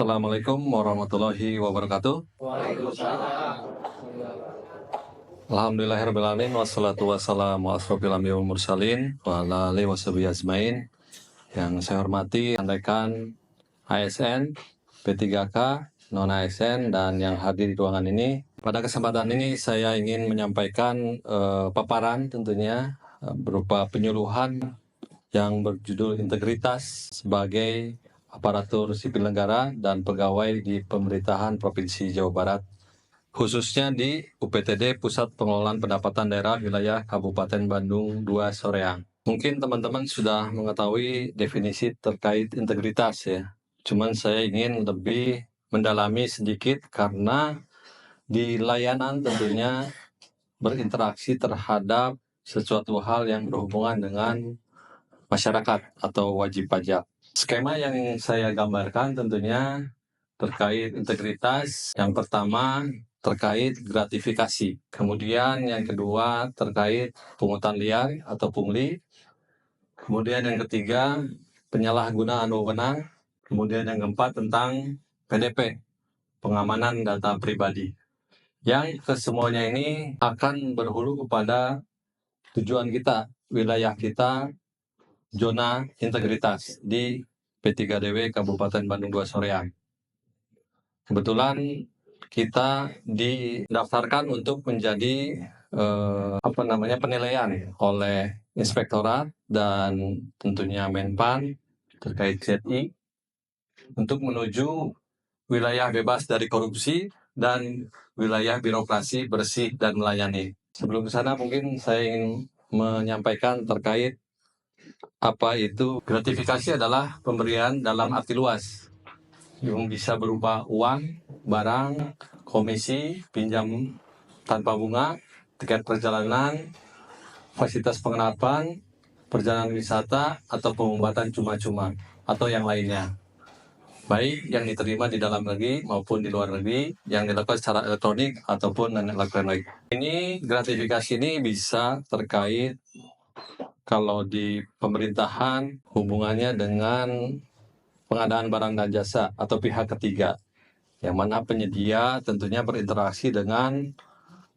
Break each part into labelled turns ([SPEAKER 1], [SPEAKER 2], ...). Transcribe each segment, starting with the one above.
[SPEAKER 1] Assalamualaikum warahmatullahi wabarakatuh.
[SPEAKER 2] Waalaikumsalam.
[SPEAKER 1] Alhamdulillahirrahmanirrahim. Wassalatu wassalamu asrofil anbiya wal mursalin wa ala alihi washabihi ajmain. Yang saya hormati rekan ASN, P3K, non ASN, dan yang hadir di ruangan ini. Pada kesempatan ini saya ingin menyampaikan paparan tentunya berupa penyuluhan yang berjudul integritas sebagai aparatur sipil negara dan pegawai di pemerintahan Provinsi Jawa Barat, khususnya di UPTD Pusat Pengelolaan Pendapatan Daerah Wilayah Kabupaten Bandung II Soreang. Mungkin teman-teman sudah mengetahui definisi terkait integritas ya. Cuman saya ingin lebih mendalami sedikit karena di layanan tentunya berinteraksi terhadap sesuatu hal yang berhubungan dengan masyarakat atau wajib pajak. Skema yang saya gambarkan tentunya terkait integritas. Yang pertama terkait gratifikasi. Kemudian yang kedua terkait pungutan liar atau pungli. Kemudian yang ketiga penyalahgunaan wewenang. Kemudian yang keempat tentang PDP, pengamanan data pribadi. Yang kesemuanya ini akan berhulu kepada tujuan kita, wilayah kita, zona integritas di P3DW Kabupaten Bandung II Soreang. Kebetulan kita didaftarkan untuk menjadi penilaian oleh Inspektorat dan tentunya Menpan terkait ZI untuk menuju wilayah bebas dari korupsi dan wilayah birokrasi bersih dan melayani. Sebelum ke sana mungkin saya ingin menyampaikan terkait apa itu gratifikasi adalah pemberian dalam arti luas yang bisa berupa uang, barang, komisi, pinjam tanpa bunga, tiket perjalanan, fasilitas penginapan, perjalanan wisata, atau pengobatan cuma-cuma, atau yang lainnya. Baik yang diterima di dalam negeri maupun di luar negeri, yang dilakukan secara elektronik ataupun non-elektronik. Ini gratifikasi ini bisa terkait kalau di pemerintahan hubungannya dengan pengadaan barang dan jasa atau pihak ketiga, yang mana penyedia tentunya berinteraksi dengan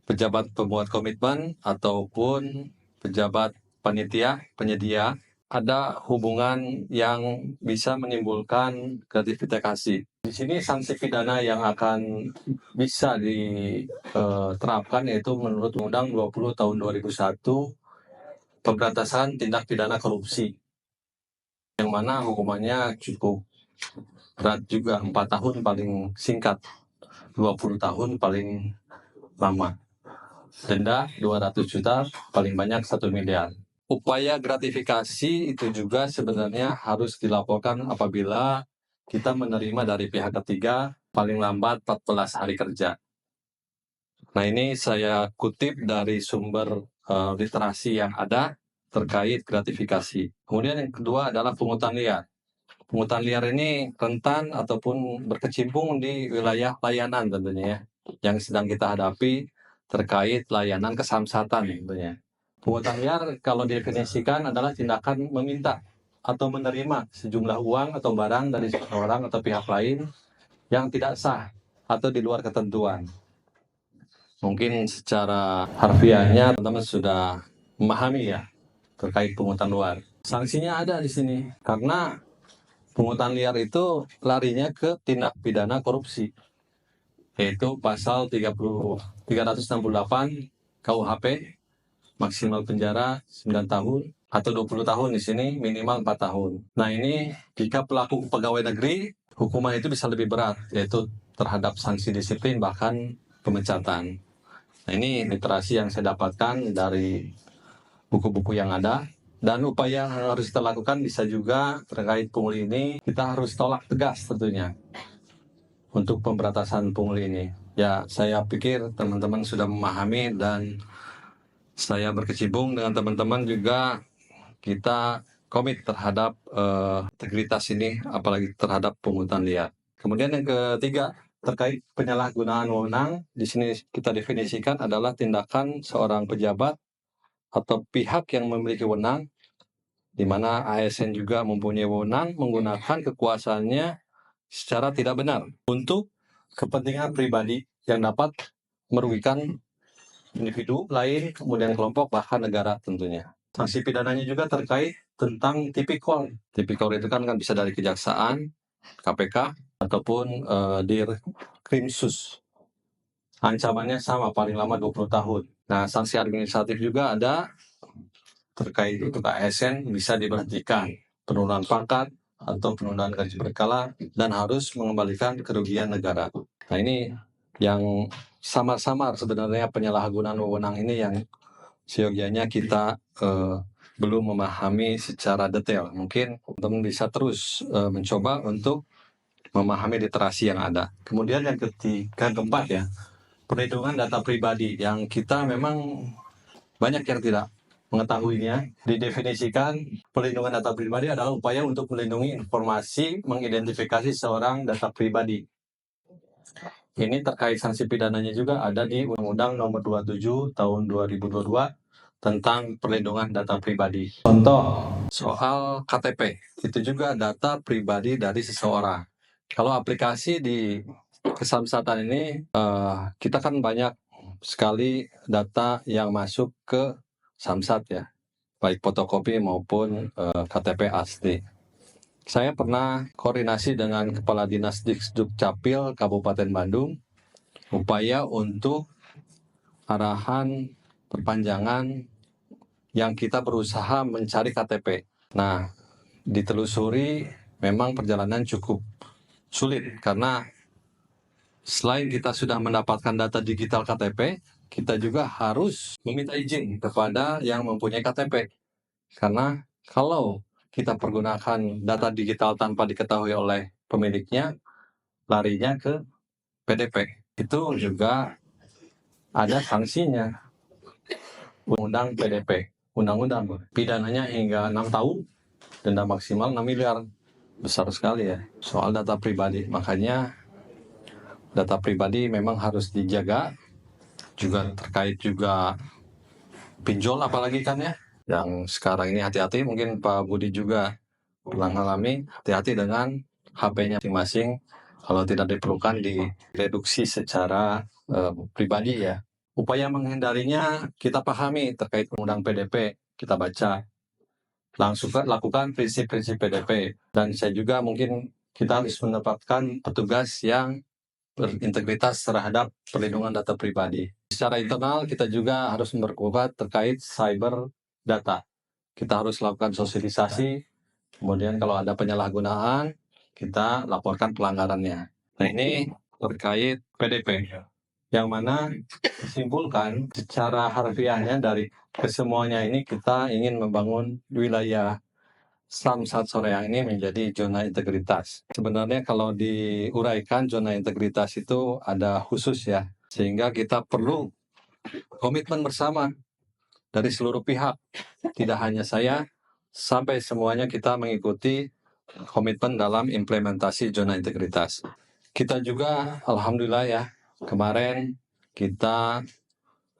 [SPEAKER 1] pejabat pembuat komitmen ataupun pejabat penyedia, ada hubungan yang bisa menimbulkan gratifikasi. Di sini sanksi pidana yang akan bisa diterapkan yaitu menurut Undang 20 tahun 2001 pemberantasan tindak pidana korupsi, yang mana hukumannya cukup berat juga, 4 tahun paling singkat, 20 tahun paling lama, denda 200 juta, paling banyak 1 miliar. Upaya gratifikasi itu juga sebenarnya harus dilaporkan apabila kita menerima dari pihak ketiga paling lambat 14 hari kerja. Nah, ini saya kutip dari sumber literasi yang ada terkait gratifikasi. Kemudian yang kedua adalah pungutan liar. Pungutan liar ini rentan ataupun berkecimpung di wilayah layanan tentunya ya, yang sedang kita hadapi terkait layanan kesamsatan tentunya. Pungutan liar kalau definisikan adalah tindakan meminta atau menerima sejumlah uang atau barang dari seseorang atau pihak lain yang tidak sah atau di luar ketentuan. Mungkin secara harfiahnya teman-teman sudah memahami ya terkait pungutan liar. Sanksinya ada di sini karena pungutan liar itu larinya ke tindak pidana korupsi, yaitu pasal 368 KUHP, maksimal penjara 9 tahun atau 20 tahun di sini, minimal 4 tahun. Nah, ini jika pelaku pegawai negeri, hukuman itu bisa lebih berat, yaitu terhadap sanksi disiplin bahkan pemecatan. Nah, ini literasi yang saya dapatkan dari buku-buku yang ada. Dan upaya yang harus kita lakukan bisa juga terkait pungli ini, kita harus tolak tegas tentunya untuk pemberantasan pungli ini. Ya, saya pikir teman-teman sudah memahami dan saya berkecimpung dengan teman-teman juga, kita komit terhadap integritas ini, apalagi terhadap pungutan liar. Kemudian yang ketiga, terkait penyalahgunaan wewenang, di sini kita definisikan adalah tindakan seorang pejabat atau pihak yang memiliki wewenang, di mana ASN juga mempunyai wewenang menggunakan kekuasaannya secara tidak benar untuk kepentingan pribadi yang dapat merugikan individu lain, kemudian kelompok, bahkan negara tentunya. Sanksi pidananya juga terkait tentang tipikor. Tipikor itu kan bisa dari kejaksaan, KPK, ataupun di Krimsus. Ancamannya sama, paling lama 20 tahun. Nah, sanksi administratif juga ada terkait untuk ASN bisa diberhentikan, penurunan pangkat, atau penundaan gaji berkala, dan harus mengembalikan kerugian negara. Nah, ini yang samar-samar sebenarnya penyalahgunaan wewenang ini yang seyogianya kita belum memahami secara detail. Mungkin teman-teman bisa terus mencoba untuk memahami literasi yang ada. Kemudian yang ketiga, keempat ya, perlindungan data pribadi yang kita memang banyak yang tidak mengetahuinya. Didefinisikan, perlindungan data pribadi adalah upaya untuk melindungi informasi, mengidentifikasi seorang data pribadi. Ini terkait sanksi pidananya juga ada di Undang-Undang Nomor 27 Tahun 2022 tentang perlindungan data pribadi. Contoh soal KTP, itu juga data pribadi dari seseorang. Kalau aplikasi di kesamsatan ini, kita kan banyak sekali data yang masuk ke Samsat ya, baik fotokopi maupun KTP asli. Saya pernah koordinasi dengan Kepala Dinas Dukcapil Kabupaten Bandung, upaya untuk arahan perpanjangan yang kita berusaha mencari KTP. Nah, ditelusuri memang perjalanan cukup sulit karena selain kita sudah mendapatkan data digital KTP, kita juga harus meminta izin kepada yang mempunyai KTP. Karena kalau kita pergunakan data digital tanpa diketahui oleh pemiliknya, larinya ke PDP. Itu juga ada sanksinya. Undang PDP, undang-undang pidananya hingga 6 tahun, denda maksimal 6 miliar. Besar sekali ya soal data pribadi. Makanya data pribadi memang harus dijaga, juga terkait juga pinjol apalagi kan ya, yang sekarang ini hati-hati. Mungkin Pak Budi juga pernah mengalami, hati-hati dengan HP-nya masing-masing. Kalau tidak diperlukan direduksi secara pribadi ya. Upaya menghindarinya kita pahami terkait undang PDP, kita baca. Langsung lakukan prinsip-prinsip PDP. Dan saya juga mungkin kita harus menempatkan petugas yang berintegritas terhadap perlindungan data pribadi. Secara internal kita juga harus memperkuat terkait cyber data. Kita harus lakukan sosialisasi, kemudian kalau ada penyalahgunaan, kita laporkan pelanggarannya. Nah, ini terkait PDP, yang mana disimpulkan secara harfiahnya dari kesemuanya ini kita ingin membangun wilayah Samsat Soreang ini menjadi zona integritas. Sebenarnya kalau diuraikan zona integritas itu ada khusus ya, sehingga kita perlu komitmen bersama dari seluruh pihak. Tidak hanya saya, sampai semuanya kita mengikuti komitmen dalam implementasi zona integritas. Kita juga alhamdulillah ya, kemarin kita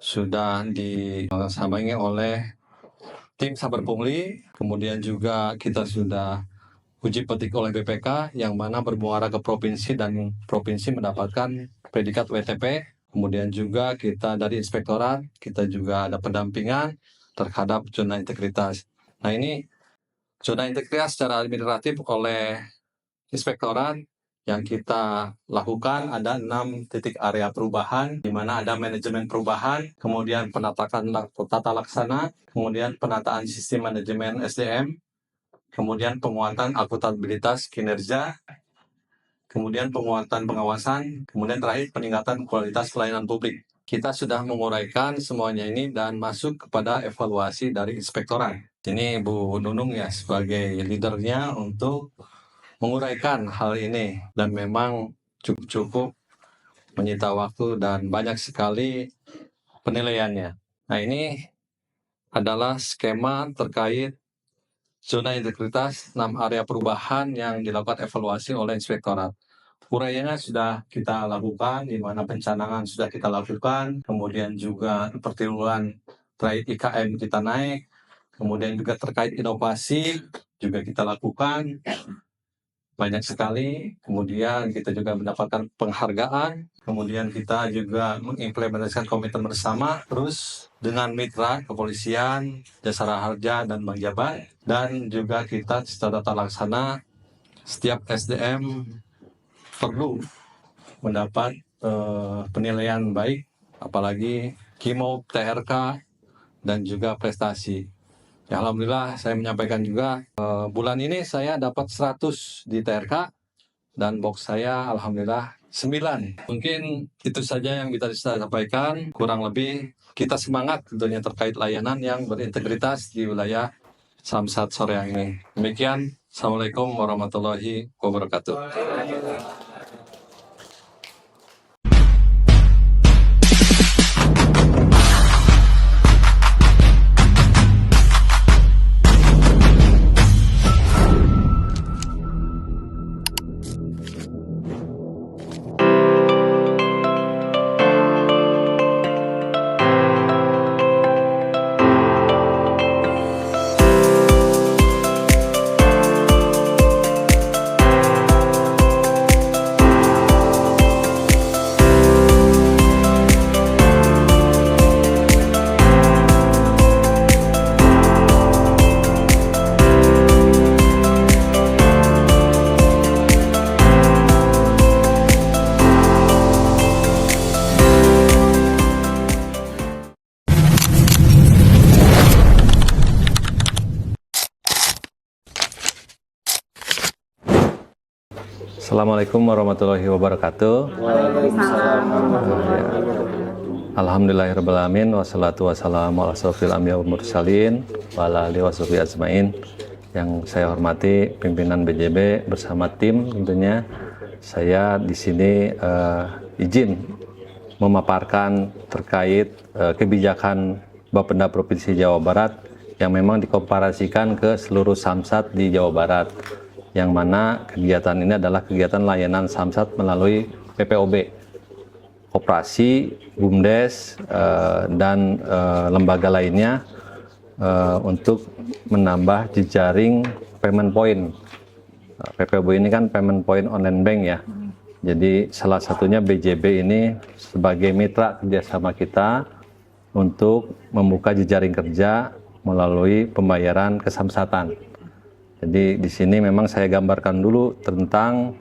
[SPEAKER 1] sudah disambangi oleh tim Saber Pungli, kemudian juga kita sudah uji petik oleh BPK yang mana bermuara ke provinsi dan provinsi mendapatkan predikat WTP. Kemudian juga kita dari inspektorat, kita juga ada pendampingan terhadap zona integritas. Nah, ini zona integritas secara administratif oleh inspektorat yang kita lakukan ada 6 titik area perubahan, di mana ada manajemen perubahan, kemudian penataan tata laksana, kemudian penataan sistem manajemen SDM, kemudian penguatan akuntabilitas kinerja, kemudian penguatan pengawasan, kemudian terakhir peningkatan kualitas pelayanan publik. Kita sudah menguraikan semuanya ini dan masuk kepada evaluasi dari inspektorat. Ini Bu Nunung ya sebagai leadernya untuk menguraikan hal ini, dan memang cukup menyita waktu dan banyak sekali penilaiannya. Nah, ini adalah skema terkait zona integritas 6 area perubahan yang dilakukan evaluasi oleh inspektorat. Uraiannya sudah kita lakukan, di mana pencanangan sudah kita lakukan, kemudian juga pertiluan terkait IKM kita naik, kemudian juga terkait inovasi juga kita lakukan, banyak sekali. Kemudian kita juga mendapatkan penghargaan. Kemudian kita juga mengimplementasikan komitmen bersama terus dengan mitra kepolisian, Jasara Harja, dan Bank Jabar. Dan juga kita secara tata laksana setiap SDM perlu mendapat penilaian baik, apalagi KIMO, TRK, dan juga prestasi. Ya, alhamdulillah saya menyampaikan juga bulan ini saya dapat 100 di TRK dan box saya alhamdulillah 9. Mungkin itu saja yang bisa saya sampaikan. Kurang lebih kita semangat tentunya terkait layanan yang berintegritas di wilayah Samsat Soreang ini. Demikian, Assalamualaikum warahmatullahi wabarakatuh. Assalamualaikum warahmatullahi wabarakatuh. Alhamdulillahirrahmanirrahim. Wassalatu wassalamu ala asrofil anbiya wal mursalin wa ala alihi washabihi ajmain. Yang saya hormati pimpinan BJB bersama tim, tentunya saya di sini izin memaparkan terkait kebijakan Bapenda Provinsi Jawa Barat yang memang dikomparasikan ke seluruh Samsat di Jawa Barat, yang mana kegiatan ini adalah kegiatan layanan Samsat melalui PPOB, koperasi, BUMDes, dan lembaga lainnya untuk menambah jejaring payment point. PPOB ini kan payment point online bank ya. Jadi salah satunya BJB ini sebagai mitra kerjasama kita untuk membuka jejaring kerja melalui pembayaran kesamsatan. Jadi di sini memang saya gambarkan dulu tentang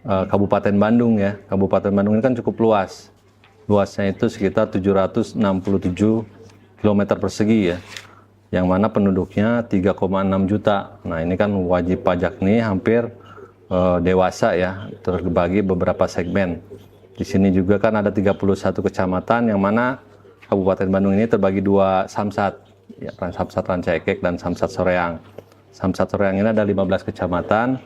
[SPEAKER 1] Kabupaten Bandung ya. Kabupaten Bandung ini kan cukup luas. Luasnya itu sekitar 767 km persegi ya. Yang mana penduduknya 3,6 juta. Nah, ini kan wajib pajak nih hampir dewasa ya, terbagi beberapa segmen. Di sini juga kan ada 31 kecamatan yang mana Kabupaten Bandung ini terbagi 2 samsat, ya, Samsat Rancaikek dan Samsat Soreang. Samsat Soreang ini ada 15 kecamatan,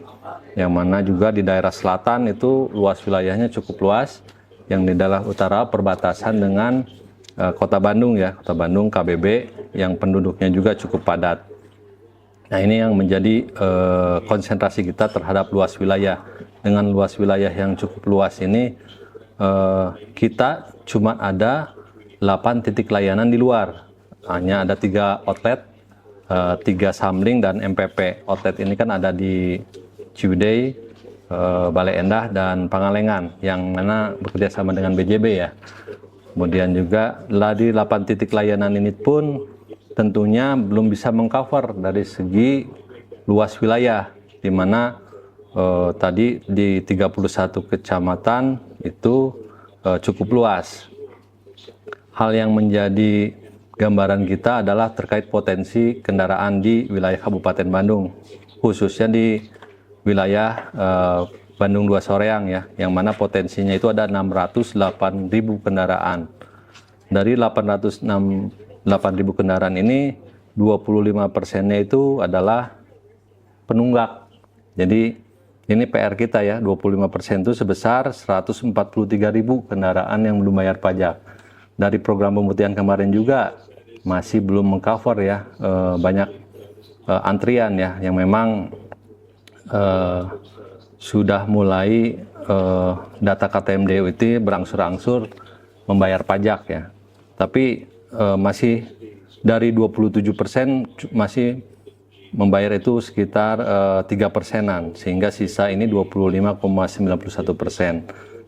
[SPEAKER 1] yang mana juga di daerah selatan itu luas wilayahnya cukup luas, yang di daerah utara perbatasan dengan Kota Bandung ya, Kota Bandung KBB, yang penduduknya juga cukup padat. Nah, ini yang menjadi konsentrasi kita terhadap luas wilayah. Dengan luas wilayah yang cukup luas ini, kita cuma ada 8 titik layanan di luar, hanya ada 3 outlet, 3 samling dan MPP. Outlet ini kan ada di Ciwidey, Bale Endah, dan Pangalengan, yang mana bekerja sama dengan BJB ya. Kemudian juga di 8 titik layanan ini pun tentunya belum bisa mengcover dari segi luas wilayah, di mana tadi di 31 kecamatan itu cukup luas. Hal yang menjadi gambaran kita adalah terkait potensi kendaraan di wilayah Kabupaten Bandung, khususnya di wilayah Bandung 2 Soreang ya, yang mana potensinya itu ada 608.000 kendaraan. Dari 808.000 kendaraan ini, 25%-nya itu adalah penunggak. Jadi ini PR kita ya, 25% itu sebesar 143.000 kendaraan yang belum bayar pajak. Dari program pemutihan kemarin juga masih belum mengcover ya, banyak antrian ya, yang memang sudah mulai data KTM DUT berangsur-angsur membayar pajak ya. Tapi masih dari 27% masih
[SPEAKER 3] membayar itu sekitar 3%-an, sehingga sisa ini 25,91%.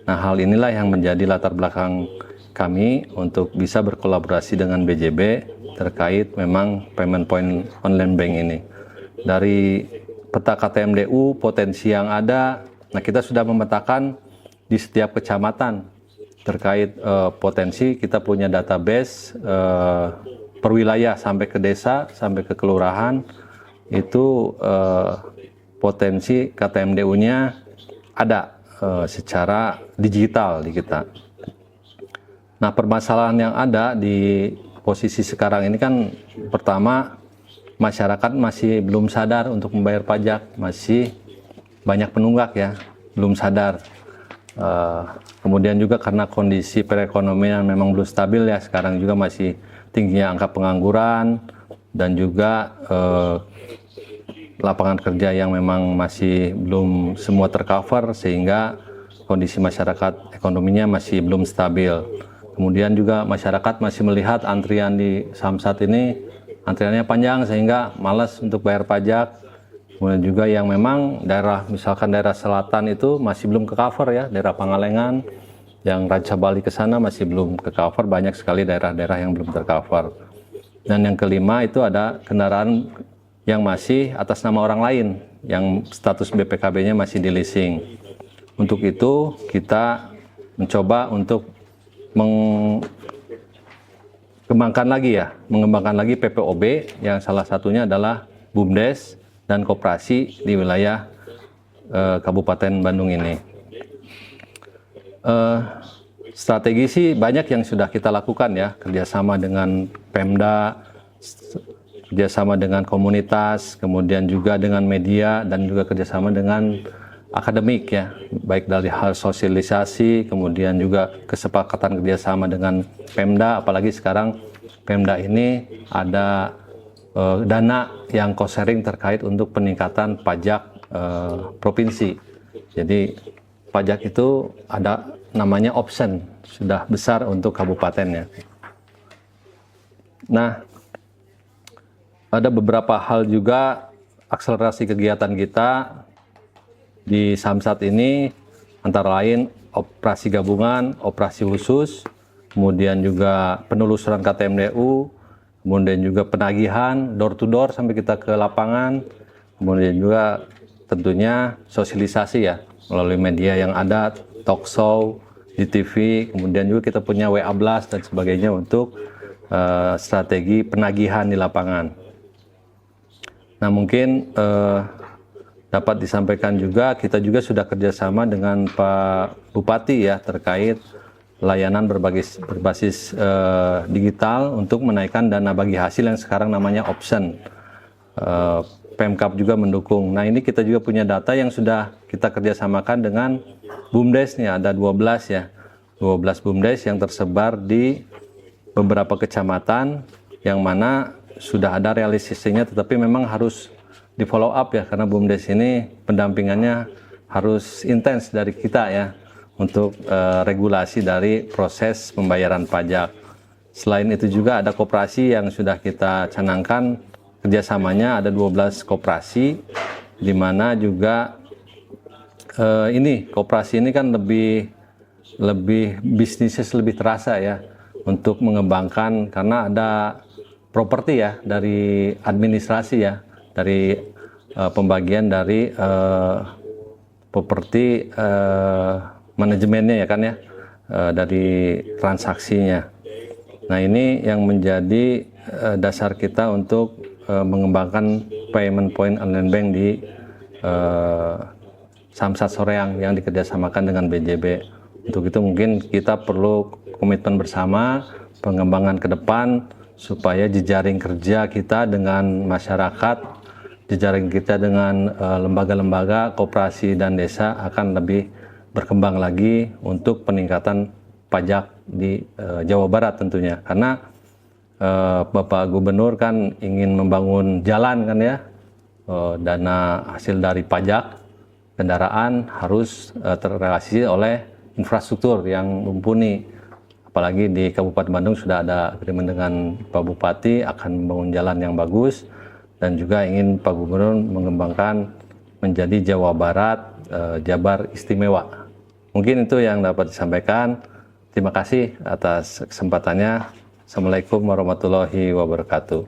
[SPEAKER 3] Nah, hal inilah yang menjadi latar belakang kami untuk bisa berkolaborasi dengan BJB terkait memang payment point online bank ini. Dari peta KTMDU, potensi yang ada, nah kita sudah memetakan di setiap kecamatan terkait potensi. Kita punya database per wilayah sampai ke desa, sampai ke kelurahan, itu potensi KTMDU-nya ada secara digital di kita. Nah, permasalahan yang ada di posisi sekarang ini kan, pertama, masyarakat masih belum sadar untuk membayar pajak, masih banyak penunggak ya, belum sadar. Kemudian juga karena kondisi perekonomian memang belum stabil ya, sekarang juga masih tingginya angka pengangguran, dan juga lapangan kerja yang memang masih belum semua tercover, sehingga kondisi masyarakat ekonominya masih belum stabil. Kemudian juga masyarakat masih melihat antrian di Samsat ini, antriannya panjang sehingga malas untuk bayar pajak. Kemudian juga yang memang daerah, misalkan daerah selatan itu masih belum ke cover ya, daerah Pangalengan, yang Raja Bali ke sana masih belum ke cover, banyak sekali daerah-daerah yang belum tercover. Dan yang kelima itu ada kendaraan yang masih atas nama orang lain, yang status BPKB-nya masih di leasing. Untuk itu kita mencoba untuk mengembangkan lagi PPOB, yang salah satunya adalah BUMDes dan koperasi di wilayah Kabupaten Bandung ini. Strategi sih banyak yang sudah kita lakukan ya, kerjasama dengan Pemda, kerjasama dengan komunitas, kemudian juga dengan media, dan juga kerjasama dengan akademik ya, baik dari hal sosialisasi, kemudian juga kesepakatan kerjasama dengan Pemda, apalagi sekarang Pemda ini ada dana yang cost sharing terkait untuk peningkatan pajak provinsi. Jadi pajak itu ada namanya option, sudah besar untuk kabupatennya. Nah, ada beberapa hal juga akselerasi kegiatan kita di Samsat ini, antara lain operasi gabungan, operasi khusus, kemudian juga penelusuran KTMDU, kemudian juga penagihan door to door sampai kita ke lapangan, kemudian juga tentunya sosialisasi ya melalui media yang ada, talk show di TV, kemudian juga kita punya WA Blast dan sebagainya untuk strategi penagihan di lapangan. Nah, mungkin dapat disampaikan juga, kita juga sudah kerjasama dengan Pak Bupati ya terkait layanan berbasis digital untuk menaikkan dana bagi hasil yang sekarang namanya option. Pemkab juga mendukung. Nah, ini kita juga punya data yang sudah kita kerjasamakan dengan BUMDes nih, ada 12 ya, 12 BUMDes yang tersebar di beberapa kecamatan, yang mana sudah ada realisasinya, tetapi memang harus di follow up ya, karena BUMDes ini pendampingannya harus intens dari kita ya, untuk regulasi dari proses pembayaran pajak. Selain itu juga ada koperasi yang sudah kita canangkan kerjasamanya, ada 12 koperasi, di mana juga ini koperasi ini kan lebih bisnisnya lebih terasa ya, untuk mengembangkan, karena ada properti ya, dari administrasi ya, dari pembagian dari properti manajemennya ya kan ya, dari transaksinya. Nah, ini yang menjadi dasar kita untuk mengembangkan payment point online bank di Samsat Soreang yang dikerjasamakan dengan BJB. Untuk itu mungkin kita perlu komitmen bersama, pengembangan ke depan, supaya jejaring kerja kita dengan masyarakat, jejaring kita dengan lembaga-lembaga, koperasi dan desa akan lebih berkembang lagi untuk peningkatan pajak di Jawa Barat tentunya. Karena Bapak Gubernur kan ingin membangun jalan kan ya, dana hasil dari pajak kendaraan harus terrealisasi oleh infrastruktur yang mumpuni. Apalagi di Kabupaten Bandung sudah ada agreement dengan Pak Bupati akan membangun jalan yang bagus, dan juga ingin Pak Gubernur mengembangkan menjadi Jawa Barat Jabar Istimewa. Mungkin itu yang dapat disampaikan. Terima kasih atas kesempatannya. Assalamualaikum warahmatullahi wabarakatuh.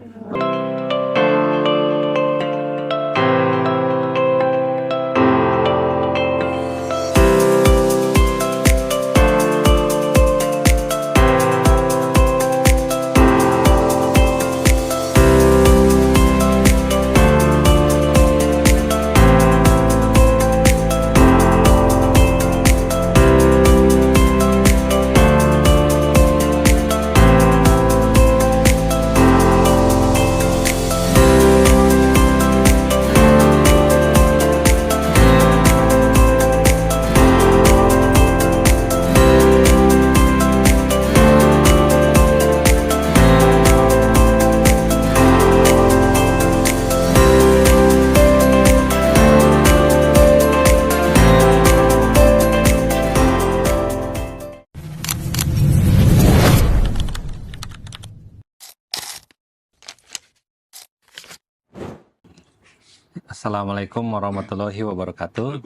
[SPEAKER 3] Assalamualaikum warahmatullahi wabarakatuh.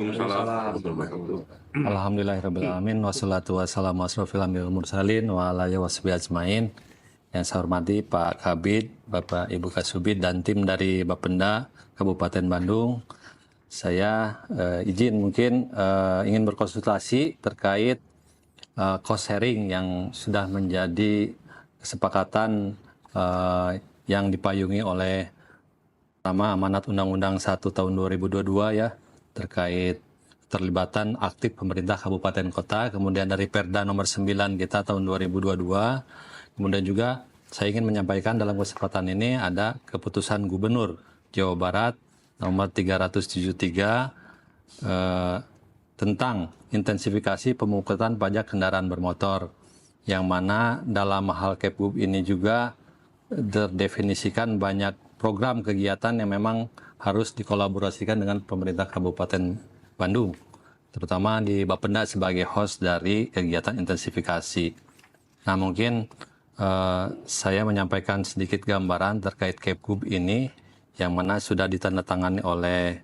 [SPEAKER 3] Alhamdulillahirrahmanirrahim. Wassalatu wassalamu asrofil anbiya'i wal mursalin wa ala alihi washabihi ajmain. Yang saya hormati Pak Kabid, Bapak Ibu Kasubid, dan tim dari Bapenda Kabupaten Bandung. Saya izin mungkin ingin berkonsultasi terkait cost sharing yang sudah menjadi kesepakatan yang dipayungi oleh pertama amanat Undang-Undang 1 tahun 2022 ya, terkait terlibatan aktif pemerintah kabupaten kota, kemudian dari Perda nomor 9 kita tahun 2022, kemudian juga saya ingin menyampaikan dalam kesempatan ini ada keputusan Gubernur Jawa Barat nomor 373 tentang intensifikasi pemungutan pajak kendaraan bermotor, yang mana dalam hal Kepgub ini juga terdefinisikan banyak program kegiatan yang memang harus dikolaborasikan dengan pemerintah Kabupaten Bandung, terutama di Bapenda sebagai host dari kegiatan intensifikasi. Nah, mungkin saya menyampaikan sedikit gambaran terkait Kepgub ini, yang mana sudah ditandatangani oleh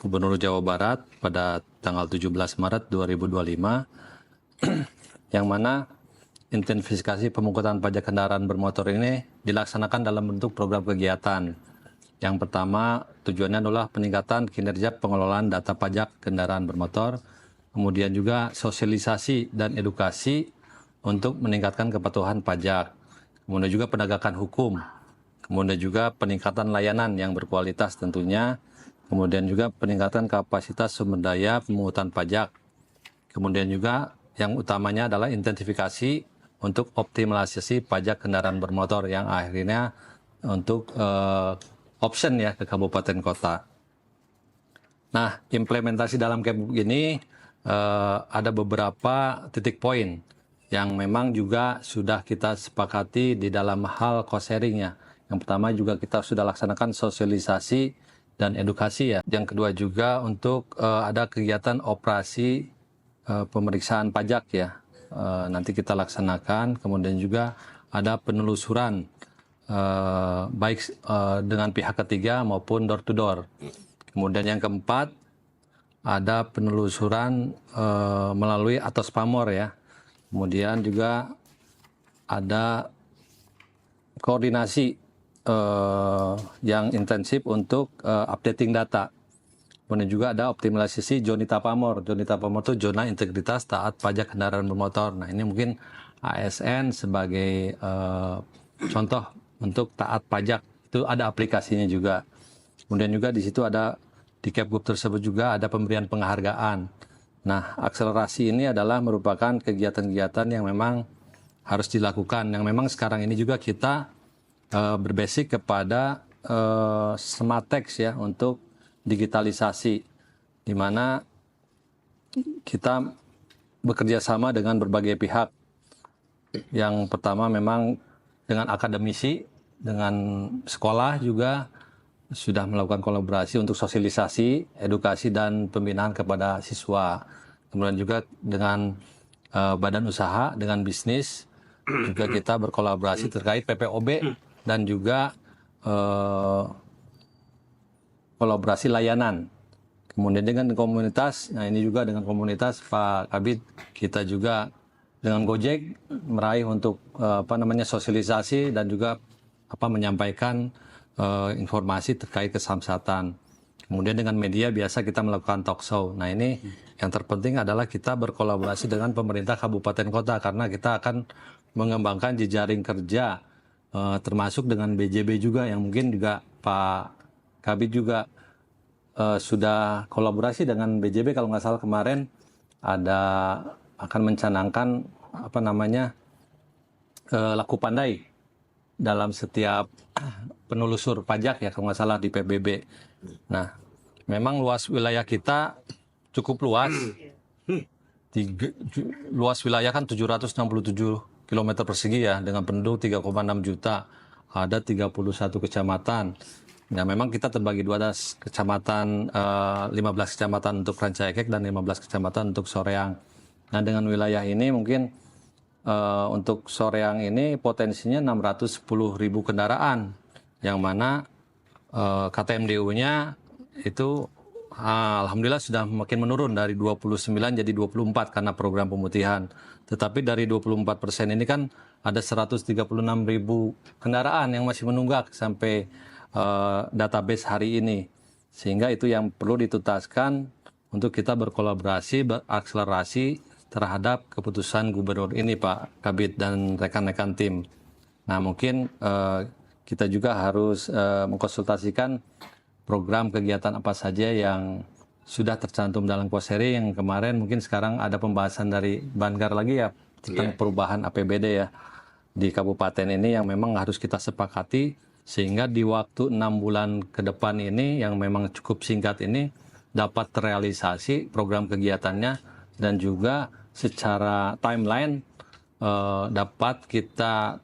[SPEAKER 3] Gubernur Jawa Barat pada tanggal 17 Maret 2025, yang mana intensifikasi pemungutan pajak kendaraan bermotor ini dilaksanakan dalam bentuk program kegiatan. Yang pertama, tujuannya adalah peningkatan kinerja pengelolaan data pajak kendaraan bermotor, kemudian juga sosialisasi dan edukasi untuk meningkatkan kepatuhan pajak, kemudian juga penegakan hukum, kemudian juga peningkatan layanan yang berkualitas tentunya, kemudian juga peningkatan kapasitas sumber daya pemungutan pajak, kemudian juga yang utamanya adalah intensifikasi untuk optimalisasi pajak kendaraan bermotor yang akhirnya untuk option ya ke kabupaten kota. Nah, implementasi dalam Kepgub ini ada beberapa titik poin yang memang juga sudah kita sepakati di dalam hal cost sharing ya. Yang pertama juga kita sudah laksanakan sosialisasi dan edukasi ya. Yang kedua juga untuk ada kegiatan operasi pemeriksaan pajak ya. Nanti kita laksanakan, kemudian juga ada penelusuran baik dengan pihak ketiga maupun door to door. Kemudian yang keempat ada penelusuran melalui Atos Pamor ya. Kemudian juga ada koordinasi yang intensif untuk updating data. Kemudian juga ada optimalisasi Jonita Pamor. Jonita Pamor itu zona integritas taat pajak kendaraan bermotor. Nah, ini mungkin ASN sebagai contoh untuk taat pajak, itu ada aplikasinya juga. Kemudian juga di situ ada di Kepgub tersebut juga ada pemberian penghargaan. Nah, akselerasi ini adalah merupakan kegiatan-kegiatan yang memang harus dilakukan, yang memang sekarang ini juga kita berbasic kepada Smartex ya untuk digitalisasi, di mana kita bekerja sama dengan berbagai pihak. Yang pertama memang dengan akademisi, dengan sekolah juga sudah melakukan kolaborasi untuk sosialisasi, edukasi, dan pembinaan kepada siswa. Kemudian juga dengan badan usaha, dengan bisnis, juga kita berkolaborasi terkait PPOB dan juga eh, kolaborasi layanan. Kemudian dengan komunitas, nah ini juga dengan komunitas Pak Kabid, kita juga dengan Gojek meraih untuk sosialisasi dan juga menyampaikan informasi terkait kesamsatan. Kemudian dengan media biasa kita melakukan talk show. Nah ini yang terpenting adalah kita berkolaborasi dengan pemerintah kabupaten kota karena kita akan mengembangkan jejaring kerja termasuk dengan BJB juga yang mungkin juga Pak Kabid juga sudah kolaborasi dengan BJB kalau nggak salah kemarin akan mencanangkan laku pandai dalam setiap penelusur pajak ya kalau nggak salah di PBB. Nah, memang luas wilayah kita cukup luas. Luas wilayah kan 767 km persegi ya dengan penduduk 3,6 juta. Ada 31 kecamatan. Nah, memang kita terbagi dua, ada kecamatan 15 kecamatan untuk Rancaikek dan 15 kecamatan untuk Soreang. Nah, dengan wilayah ini mungkin untuk Soreang ini potensinya 610.000 kendaraan, yang mana KTMDU-nya itu alhamdulillah sudah makin menurun dari 29 jadi 24 karena program pemutihan. Tetapi dari 24% ini kan ada 136.000 kendaraan yang masih menunggak sampai database hari ini, sehingga itu yang perlu dituntaskan untuk kita berkolaborasi, berakselerasi terhadap keputusan gubernur ini Pak Kabid dan rekan-rekan tim. Nah mungkin kita juga harus mengkonsultasikan program kegiatan apa saja yang sudah tercantum dalam Poseri yang kemarin, mungkin sekarang ada pembahasan dari Banggar lagi ya tentang perubahan APBD ya di kabupaten ini yang memang harus kita sepakati sehingga di waktu 6 bulan ke depan ini yang memang cukup singkat ini dapat terrealisasi program kegiatannya dan juga secara timeline dapat kita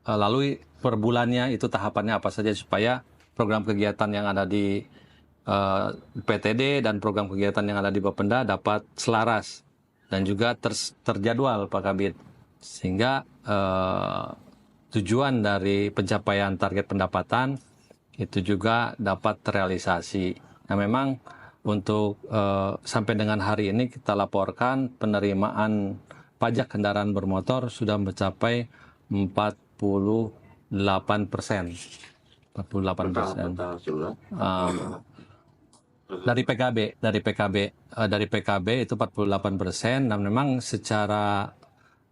[SPEAKER 3] lalui per bulannya itu tahapannya apa saja supaya program kegiatan yang ada di PTD dan program kegiatan yang ada di Bapenda dapat selaras dan juga terjadwal Pak Kabid sehingga tujuan dari pencapaian target pendapatan itu juga dapat terrealisasi. Nah memang untuk sampai dengan hari ini kita laporkan penerimaan pajak kendaraan bermotor sudah mencapai 48%. 48%. Dari PKB itu 48% dan memang secara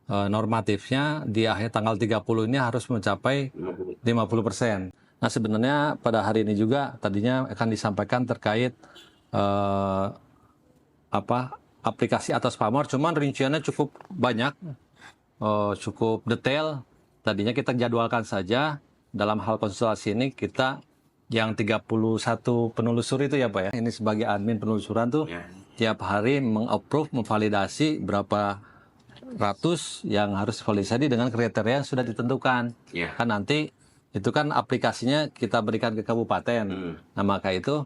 [SPEAKER 3] normatifnya di akhir tanggal 30 ini harus mencapai 50%. Nah sebenarnya pada hari ini juga tadinya akan disampaikan terkait aplikasi atas pamor, cuman rinciannya cukup banyak, cukup detail. Tadinya kita jadwalkan saja dalam hal konsultasi ini kita yang 31 penelusur itu ya Pak ya. Ini sebagai admin penelusuran tuh tiap hari meng-approve, memvalidasi berapa ratus yang harus validasi dengan kriteria yang sudah ditentukan. Kan nanti itu kan aplikasinya kita berikan ke kabupaten. Nah maka itu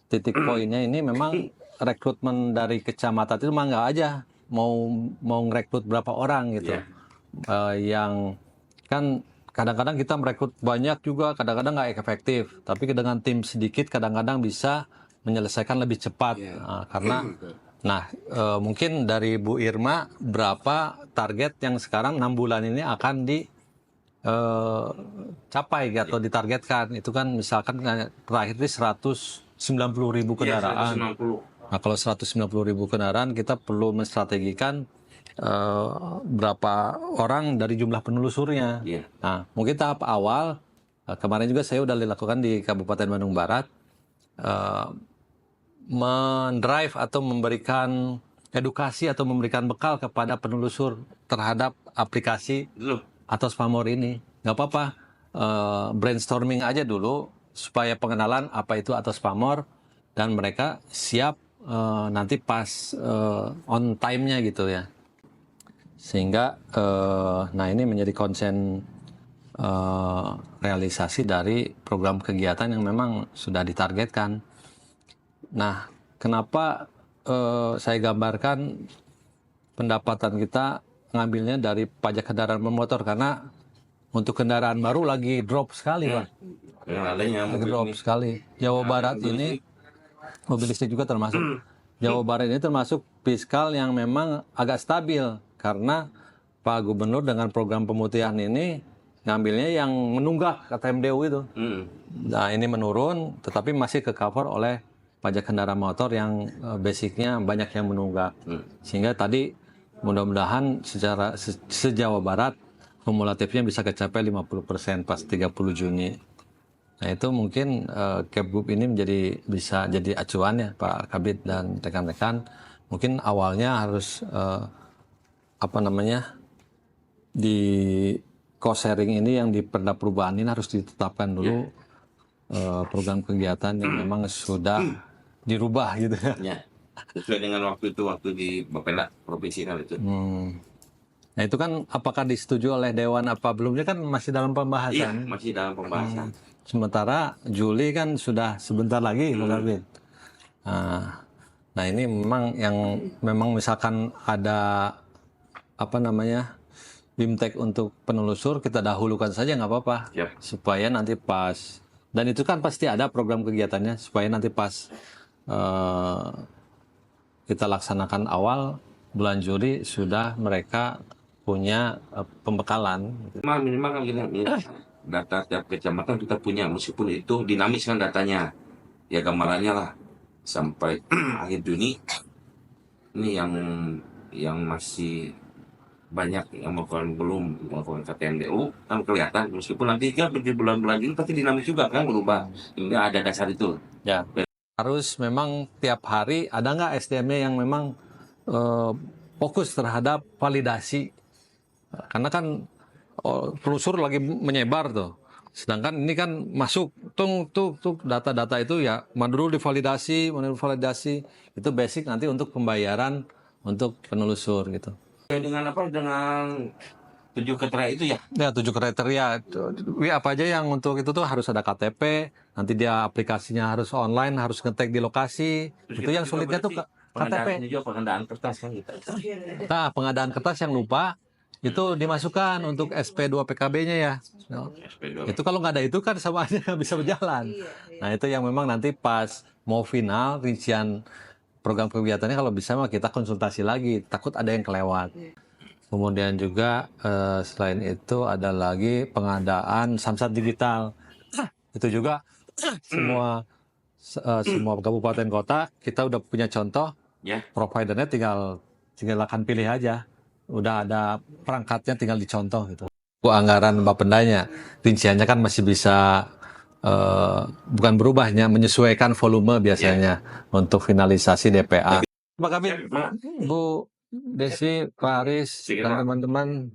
[SPEAKER 3] titik poinnya ini memang rekrutmen dari kecamatan itu mah nggak aja mau ngerekrut berapa orang gitu. Yang kan kadang-kadang kita merekrut banyak juga kadang-kadang nggak efektif. Tapi dengan tim sedikit kadang-kadang bisa menyelesaikan lebih cepat. Karena mungkin dari Bu Irma berapa target yang sekarang 6 bulan ini akan dicapai atau ditargetkan. Itu kan misalkan terakhir ini 190.000 kendaraan. 190. Nah kalau 190.000 kendaraan kita perlu menstrategikan berapa orang dari jumlah penelusurnya. Nah mungkin tahap awal kemarin juga saya udah dilakukan di Kabupaten Bandung Barat. Mendrive atau memberikan edukasi atau memberikan bekal kepada penelusur terhadap aplikasi atas pamor ini. Nggak apa-apa, brainstorming aja dulu supaya pengenalan apa itu atas pamor dan mereka siap nanti pas on time-nya gitu ya. Sehingga ini menjadi konsen realisasi dari program kegiatan yang memang sudah ditargetkan. Nah, kenapa saya gambarkan pendapatan kita ngambilnya dari pajak kendaraan bermotor? Karena untuk kendaraan baru lagi drop sekali, Pak.
[SPEAKER 2] Dengan adanya mobil
[SPEAKER 1] drop
[SPEAKER 2] ini.
[SPEAKER 1] sekali. Jawa Barat
[SPEAKER 2] mobil
[SPEAKER 1] ini
[SPEAKER 2] listrik.
[SPEAKER 1] mobil listrik juga termasuk. Jawa Barat ini termasuk fiskal yang memang agak stabil karena Pak Gubernur dengan program pemutihan ini ngambilnya yang menunggak kata MDU itu. Nah ini menurun, tetapi masih ke cover oleh pajak kendaraan motor yang basicnya banyak yang menunggak. Sehingga tadi mudah-mudahan secara se-Jawa Barat kumulatifnya bisa kecapai 50% pas 30 Juni. Nah itu mungkin Kepgub ini bisa jadi acuan ya Pak Kabid dan rekan-rekan. Mungkin awalnya harus di cost sharing ini yang di Perda Perubahan ini harus ditetapkan dulu program kegiatan yang memang sudah dirubah gitu ya.
[SPEAKER 2] Ya, sesuai dengan waktu di Bapenda provinsi kan itu.
[SPEAKER 1] Nah itu kan apakah disetujui oleh Dewan apa belumnya kan masih dalam
[SPEAKER 2] Iya,
[SPEAKER 1] pembahasan.
[SPEAKER 2] masih dalam pembahasan.
[SPEAKER 1] Sementara Juli kan sudah sebentar lagi Pak Kabid. Nah ini memang misalkan ada BIMTEK untuk penelusur kita dahulukan saja nggak apa-apa.
[SPEAKER 2] Siap.
[SPEAKER 1] Supaya nanti pas, dan itu kan pasti ada program kegiatannya supaya nanti pas kita laksanakan awal bulan Juli sudah mereka punya pembekalan.
[SPEAKER 2] Minimal kan gini, data tiap kecamatan kita punya, meskipun itu dinamis kan datanya, ya gambarannya lah sampai akhir Juni ini yang masih banyak yang belum melakukan KTMDU kan kelihatan, meskipun nanti kan di bulan-bulan ini pasti dinamis juga kan berubah, hingga ada dasar itu.
[SPEAKER 1] Ya, harus memang tiap hari ada nggak SDM-nya yang memang fokus terhadap validasi, karena kan penelusur lagi menyebar tuh. Sedangkan ini kan masuk tuh data-data itu ya dulu divalidasi, itu basic nanti untuk pembayaran untuk penelusur gitu.
[SPEAKER 2] Dengan 7 kriteria itu ya?
[SPEAKER 1] Ya 7 kriteria. Apa aja yang untuk itu tuh harus ada KTP, nanti dia aplikasinya harus online, harus ngetek di lokasi.
[SPEAKER 2] Terus
[SPEAKER 1] itu yang sulitnya tuh KTP.
[SPEAKER 2] Pengadaan kertas kan gitu.
[SPEAKER 1] Nah, pengadaan kertas yang lupa itu dimasukkan untuk SP2 PKB-nya ya.
[SPEAKER 2] SP2.
[SPEAKER 1] Itu kalau nggak ada itu kan sama aja nggak bisa berjalan. Nah itu yang memang nanti pas mau final rincian program kegiatannya kalau bisa mah kita konsultasi lagi, takut ada yang kelewat. Kemudian juga selain itu ada lagi pengadaan samsat digital. Itu juga semua kabupaten kota kita udah punya contoh.
[SPEAKER 2] Ya.
[SPEAKER 1] Providernya tinggal akan pilih aja. Udah ada perangkatnya tinggal dicontoh gitu. Anggaran Bapendanya rinciannya kan masih bisa bukan berubahnya, menyesuaikan volume biasanya untuk finalisasi DPA. Pak Kabid, Bu Desi, Pak Aris, dan teman-teman